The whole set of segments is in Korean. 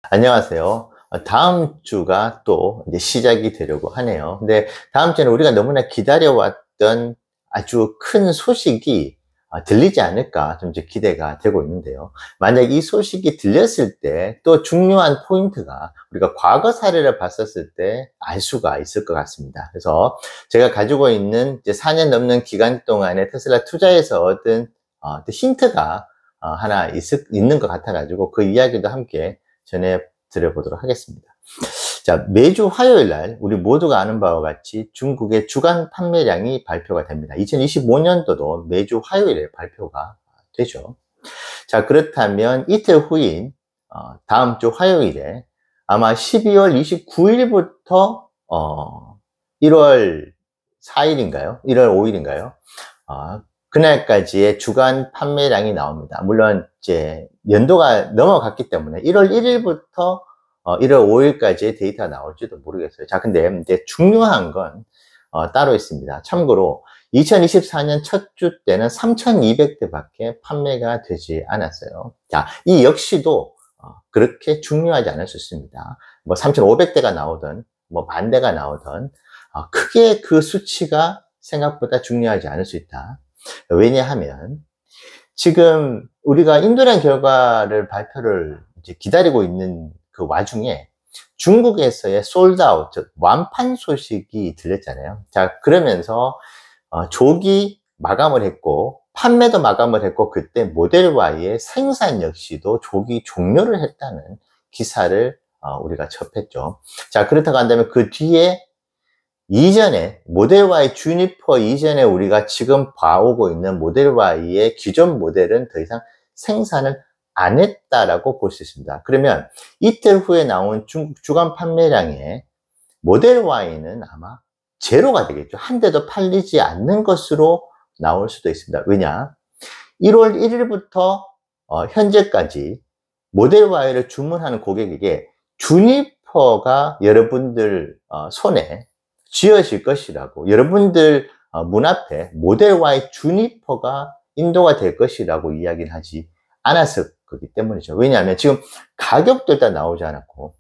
안녕하세요. 다음 주가 또 이제 시작이 되려고 하네요. 근데 다음 주에는 우리가 너무나 기다려왔던 아주 큰 소식이 들리지 않을까 좀 이제 기대가 되고 있는데요. 만약 이 소식이 들렸을 때 또 중요한 포인트가 우리가 과거 사례를 봤었을 때 알 수가 있을 것 같습니다. 그래서 제가 가지고 있는 이제 4년 넘는 기간 동안에 테슬라 투자에서 얻은 또 힌트가 하나 있는 것 같아가지고 그 이야기도 함께 전해 드려보도록 하겠습니다. 자, 매주 화요일 날 우리 모두가 아는 바와 같이 중국의 주간 판매량이 발표가 됩니다. 2025년도도 매주 화요일에 발표가 되죠. 자, 그렇다면 이틀 후인 다음 주 화요일에 아마 12월 29일부터 1월 4일인가요? 1월 5일인가요? 그날까지의 주간 판매량이 나옵니다. 물론 이제 연도가 넘어갔기 때문에 1월 1일부터 1월 5일까지의 데이터가 나올지도 모르겠어요. 자, 근데 이제 중요한 건 따로 있습니다. 참고로 2024년 첫 주 때는 3,200대 밖에 판매가 되지 않았어요. 자, 이 역시도 그렇게 중요하지 않을 수 있습니다. 뭐 3,500대가 나오든 뭐 10,000대가 나오든 크게 그 수치가 생각보다 중요하지 않을 수 있다. 왜냐하면 지금 우리가 인도량 결과를 발표를 이제 기다리고 있는 그 와중에 중국에서의 솔드아웃, 즉 완판 소식이 들렸잖아요. 자, 그러면서 조기 마감을 했고 판매도 마감을 했고 그때 모델 Y의 생산 역시도 조기 종료를 했다는 기사를 우리가 접했죠. 자, 그렇다고 한다면 그 뒤에 이전에 모델 Y 주니퍼 이전에 우리가 지금 봐오고 있는 모델 Y의 기존 모델은 더 이상 생산을 안 했다라고 볼 수 있습니다. 그러면 이틀 후에 나온 중국 주간 판매량에 모델 Y는 아마 제로가 되겠죠. 한 대도 팔리지 않는 것으로 나올 수도 있습니다. 왜냐? 1월 1일부터 현재까지 모델 Y를 주문하는 고객에게 주니퍼가 여러분들 손에 쥐어질 것이라고, 여러분들 문 앞에 모델 Y 주니퍼가 인도가 될 것이라고 이야기를 하지 않았을 거기 때문이죠. 왜냐하면 지금 가격도 일단 나오지 않았고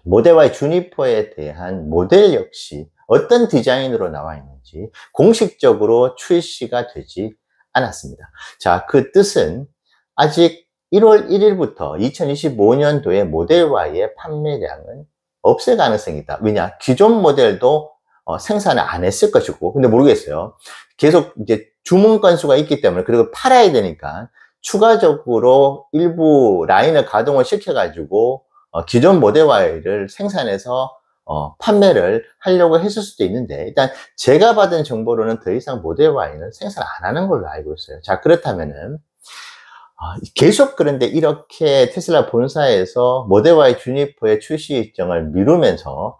모델 Y 주니퍼에 대한 모델 역시 어떤 디자인으로 나와 있는지 공식적으로 출시가 되지 않았습니다. 자, 그 뜻은 아직 1월 1일부터 2025년도에 모델 Y의 판매량은 없을 가능성이 있다. 왜냐? 기존 모델도 생산을 안 했을 것이고, 근데 모르겠어요. 계속 이제 주문 건수가 있기 때문에, 그리고 팔아야 되니까 추가적으로 일부 라인을 가동을 시켜가지고 기존 모델 Y를 생산해서 판매를 하려고 했을 수도 있는데, 일단 제가 받은 정보로는 더 이상 모델 Y는 생산 안 하는 걸로 알고 있어요. 자, 그렇다면은 계속 그런데 이렇게 테슬라 본사에서 모델 Y 주니퍼의 출시 일정을 미루면서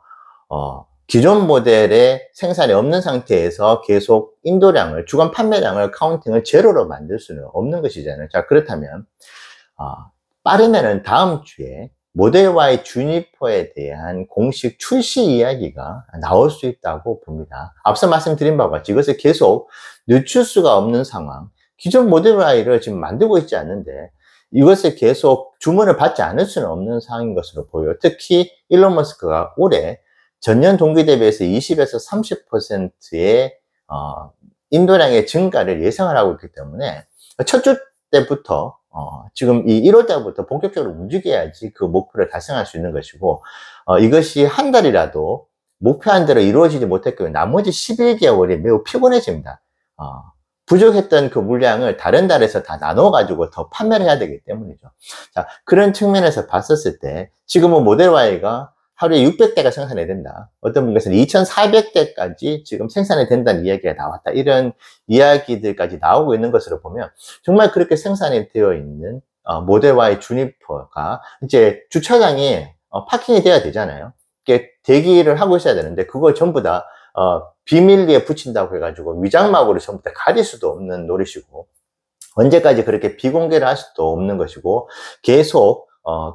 기존 모델의 생산이 없는 상태에서 계속 인도량을, 주간 판매량을 카운팅을 제로로 만들 수는 없는 것이잖아요. 자, 그렇다면 빠르면은 다음 주에 모델 Y 주니퍼에 대한 공식 출시 이야기가 나올 수 있다고 봅니다. 앞서 말씀드린 바와 같이 이것을 계속 늦출 수가 없는 상황, 기존 모델 Y를 지금 만들고 있지 않는데 이것을 계속 주문을 받지 않을 수는 없는 상황인 것으로 보여요. 특히 일론 머스크가 올해 전년 동기 대비해서 20에서 30%의 인도량의 증가를 예상을 하고 있기 때문에 첫 주 때부터 지금 이 1월 달부터 본격적으로 움직여야지 그 목표를 달성할 수 있는 것이고, 이것이 한 달이라도 목표한 대로 이루어지지 못할 경우에 나머지 11개월이 매우 피곤해집니다. 부족했던 그 물량을 다른 달에서 다 나눠가지고 더 판매를 해야 되기 때문이죠. 자, 그런 측면에서 봤었을 때 지금은 모델 Y가 하루에 600대가 생산이 된다. 어떤 분께서는 2400대까지 지금 생산이 된다는 이야기가 나왔다. 이런 이야기들까지 나오고 있는 것으로 보면 정말 그렇게 생산이 되어 있는 모델 Y 주니퍼가 이제 주차장이 파킹이 돼야 되잖아요. 이게 대기를 하고 있어야 되는데 그걸 전부 다 비밀리에 붙인다고 해가지고 위장막으로 전부 다 가릴 수도 없는 노릇이고, 언제까지 그렇게 비공개를 할 수도 없는 것이고, 계속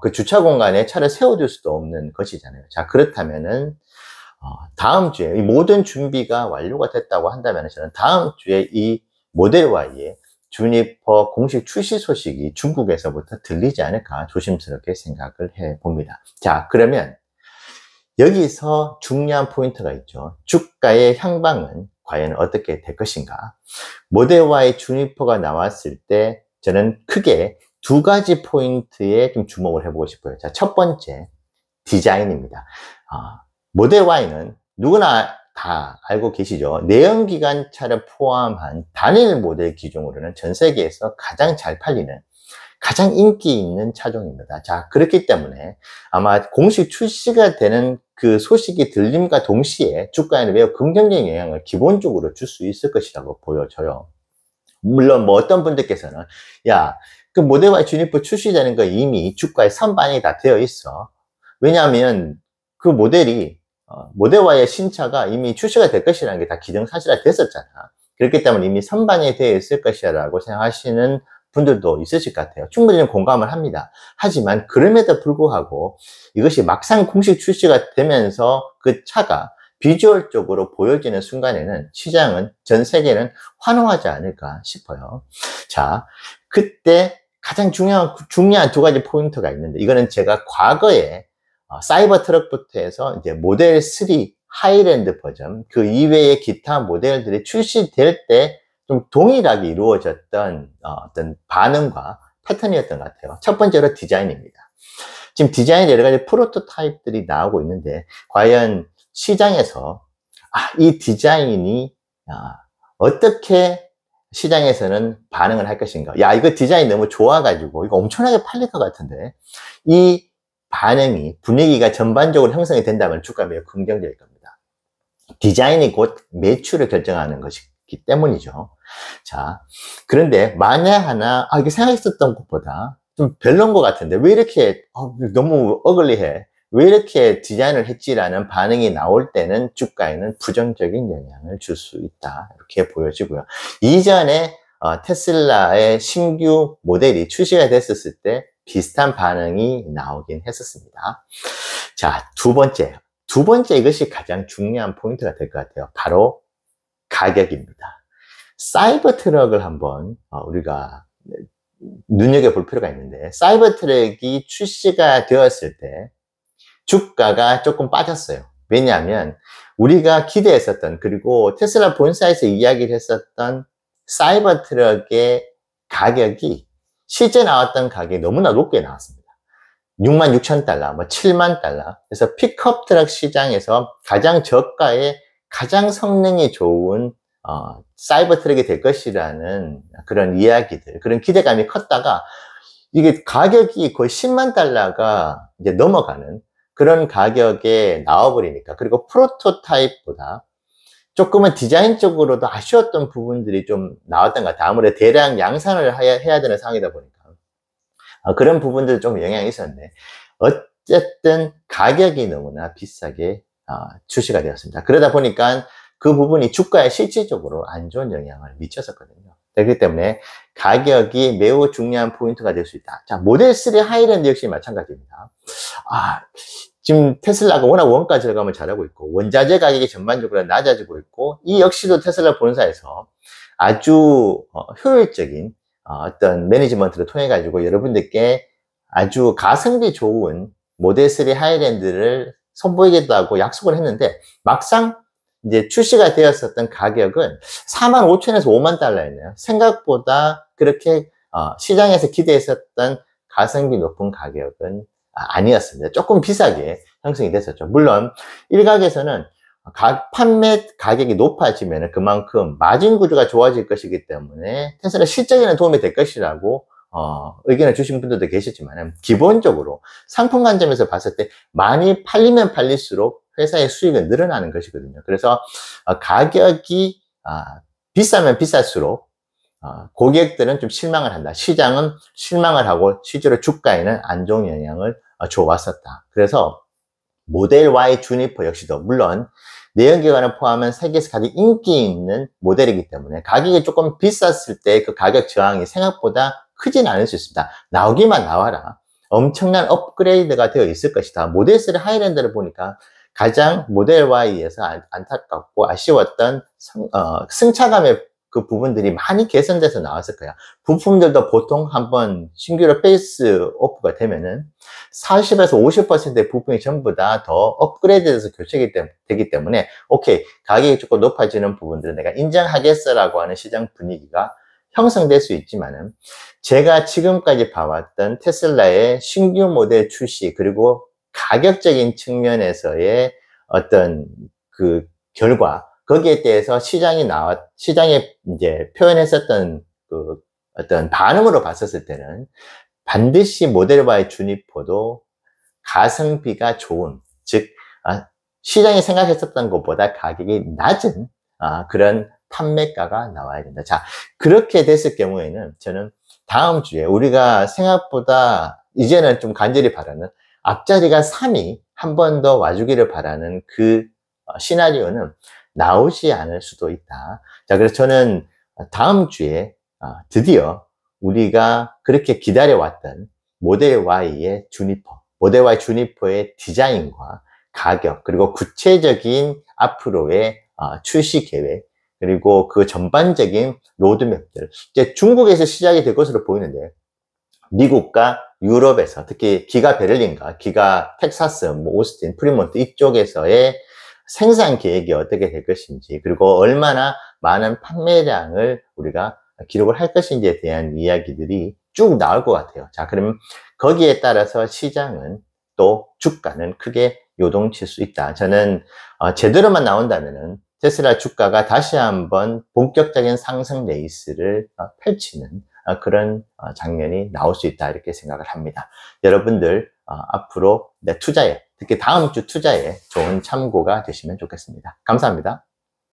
그 주차 공간에 차를 세워둘 수도 없는 것이잖아요. 자, 그렇다면은 다음 주에 이 모든 준비가 완료가 됐다고 한다면 저는 다음 주에 이 모델 Y의 주니퍼 공식 출시 소식이 중국에서부터 들리지 않을까 조심스럽게 생각을 해 봅니다. 자, 그러면 여기서 중요한 포인트가 있죠. 주가의 향방은 과연 어떻게 될 것인가? 모델 Y 주니퍼가 나왔을 때 저는 크게 두 가지 포인트에 좀 주목을 해보고 싶어요. 자, 첫 번째, 디자인입니다. 모델 Y는 누구나 다 알고 계시죠? 내연기관차를 포함한 단일 모델 기종으로는 전 세계에서 가장 잘 팔리는, 가장 인기 있는 차종입니다. 자, 그렇기 때문에 아마 공식 출시가 되는 그 소식이 들림과 동시에 주가에는 매우 긍정적인 영향을 기본적으로 줄 수 있을 것이라고 보여져요. 물론 뭐 어떤 분들께서는 야, 그 모델 Y 주니퍼 출시되는 거 이미 주가에 선반영이 다 되어 있어. 왜냐하면 그 모델이 모델 Y의 신차가 이미 출시가 될 것이라는 게 다 기정사실화 됐었잖아. 그렇기 때문에 이미 선반영이 되어 있을 것이라고 생각하시는 분들도 있으실 것 같아요. 충분히 공감을 합니다. 하지만 그럼에도 불구하고 이것이 막상 공식 출시가 되면서 그 차가 비주얼적으로 보여지는 순간에는 시장은, 전 세계는 환호하지 않을까 싶어요. 자, 그때 가장 중요한 두 가지 포인트가 있는데, 이거는 제가 과거에 사이버 트럭부터 해서 이제 모델 3 하이랜드 버전, 그 이외의 기타 모델들이 출시될 때 좀 동일하게 이루어졌던 어떤 반응과 패턴이었던 것 같아요. 첫 번째로 디자인입니다. 지금 디자인 여러 가지 프로토타입들이 나오고 있는데, 과연 시장에서 이 디자인이 어떻게 시장에서는 반응을 할 것인가? 야, 이거 디자인 너무 좋아가지고 이거 엄청나게 팔릴 것 같은데, 이 반응이, 분위기가 전반적으로 형성이 된다면 주가 매우 긍정적일 겁니다. 디자인이 곧 매출을 결정하는 것이기 때문이죠. 자, 그런데 만에 하나 이게 생각했었던 것보다 좀 별론 것 같은데 왜 이렇게 너무 어글리해, 왜 이렇게 디자인을 했지라는 반응이 나올 때는 주가에는 부정적인 영향을 줄 수 있다, 이렇게 보여지고요. 이전에 테슬라의 신규 모델이 출시가 됐었을 때 비슷한 반응이 나오긴 했었습니다. 자, 두 번째 이것이 가장 중요한 포인트가 될 것 같아요. 바로 가격입니다. 사이버 트럭을 한번 우리가 눈여겨볼 필요가 있는데, 사이버 트럭이 출시가 되었을 때 주가가 조금 빠졌어요. 왜냐하면 우리가 기대했었던, 그리고 테슬라 본사에서 이야기를 했었던 사이버 트럭의 가격이 실제 나왔던 가격이 너무나 높게 나왔습니다. 66,000달러, 뭐 70,000달러. 그래서 픽업 트럭 시장에서 가장 저가의 가장 성능이 좋은 사이버 트럭이 될 것이라는 그런 이야기들, 그런 기대감이 컸다가 이게 가격이 거의 100,000달러가 이제 넘어가는 그런 가격에 나와버리니까, 그리고 프로토타입보다 조금은 디자인적으로도 아쉬웠던 부분들이 좀 나왔던 것 같아요. 아무래도 대량 양산을 해야 되는 상황이다 보니까 그런 부분들 좀 영향이 있었는데, 어쨌든 가격이 너무나 비싸게 출시가 되었습니다. 그러다 보니까 그 부분이 주가에 실질적으로 안 좋은 영향을 미쳤었거든요. 그렇기 때문에 가격이 매우 중요한 포인트가 될 수 있다. 자, 모델 3 하이랜드 역시 마찬가지입니다. 지금 테슬라가 워낙 원가 절감을 잘하고 있고, 원자재 가격이 전반적으로 낮아지고 있고, 이 역시도 테슬라 본사에서 아주 효율적인 어떤 매니지먼트를 통해 가지고 여러분들께 아주 가성비 좋은 모델 3 하이랜드를 선보이기도 하고 약속을 했는데, 막상 이제 출시가 되었었던 가격은 45,000에서 50,000달러였네요. 생각보다 그렇게 시장에서 기대했었던 가성비 높은 가격은 아니었습니다. 조금 비싸게 형성이 됐었죠. 물론 일각에서는 판매 가격이 높아지면 그만큼 마진 구조가 좋아질 것이기 때문에 테슬라 실적에는 도움이 될 것이라고 의견을 주신 분들도 계셨지만, 기본적으로 상품 관점에서 봤을 때 많이 팔리면 팔릴수록 회사의 수익은 늘어나는 것이거든요. 그래서 가격이 비싸면 비쌀수록 고객들은 좀 실망을 한다. 시장은 실망을 하고 실제로 주가에는 안 좋은 영향을 줘왔었다. 그래서 모델 Y 주니퍼 역시도 물론 내연기관을 포함한 세계에서 가장 인기 있는 모델이기 때문에 가격이 조금 비쌌을 때 그 가격 저항이 생각보다 크진 않을 수 있습니다. 나오기만 나와라. 엄청난 업그레이드가 되어 있을 것이다. 모델 3 하이랜드를 보니까 가장 모델 Y에서 안타깝고 아쉬웠던 승차감의 그 부분들이 많이 개선돼서 나왔을 거야. 부품들도 보통 한번 신규로 페이스 오프가 되면은 40에서 50%의 부품이 전부 다 더 업그레이드돼서 교체가 되기 때문에 오케이, 가격이 조금 높아지는 부분들은 내가 인정하겠어라고 하는 시장 분위기가 형성될 수 있지만은, 제가 지금까지 봐왔던 테슬라의 신규 모델 출시, 그리고 가격적인 측면에서의 어떤 그 결과, 거기에 대해서 시장에 이제 표현했었던 그 어떤 반응으로 봤었을 때는 반드시 모델 Y 주니퍼도 가성비가 좋은, 즉 시장이 생각했었던 것보다 가격이 낮은 그런 판매가가 나와야 된다. 자, 그렇게 됐을 경우에는 저는 다음 주에 우리가 생각보다 이제는 좀 간절히 바라는 앞자리가 3이 한 번 더 와주기를 바라는 그 시나리오는 나오지 않을 수도 있다. 자, 그래서 저는 다음 주에 드디어 우리가 그렇게 기다려왔던 모델 Y의 주니퍼, 모델 Y 주니퍼의 디자인과 가격, 그리고 구체적인 앞으로의 출시 계획, 그리고 그 전반적인 로드맵들, 이제 중국에서 시작이 될 것으로 보이는데, 미국과 유럽에서, 특히 기가 베를린과 기가 텍사스, 오스틴, 프리몬트 이쪽에서의 생산 계획이 어떻게 될 것인지, 그리고 얼마나 많은 판매량을 우리가 기록을 할 것인지에 대한 이야기들이 쭉 나올 것 같아요. 자, 그러면 거기에 따라서 시장은 또 주가는 크게 요동칠 수 있다. 저는 제대로만 나온다면은 테슬라 주가가 다시 한번 본격적인 상승 레이스를 펼치는 그런 장면이 나올 수 있다, 이렇게 생각을 합니다. 여러분들 앞으로 내 투자에, 특히 다음 주 투자에 좋은 참고가 되시면 좋겠습니다. 감사합니다.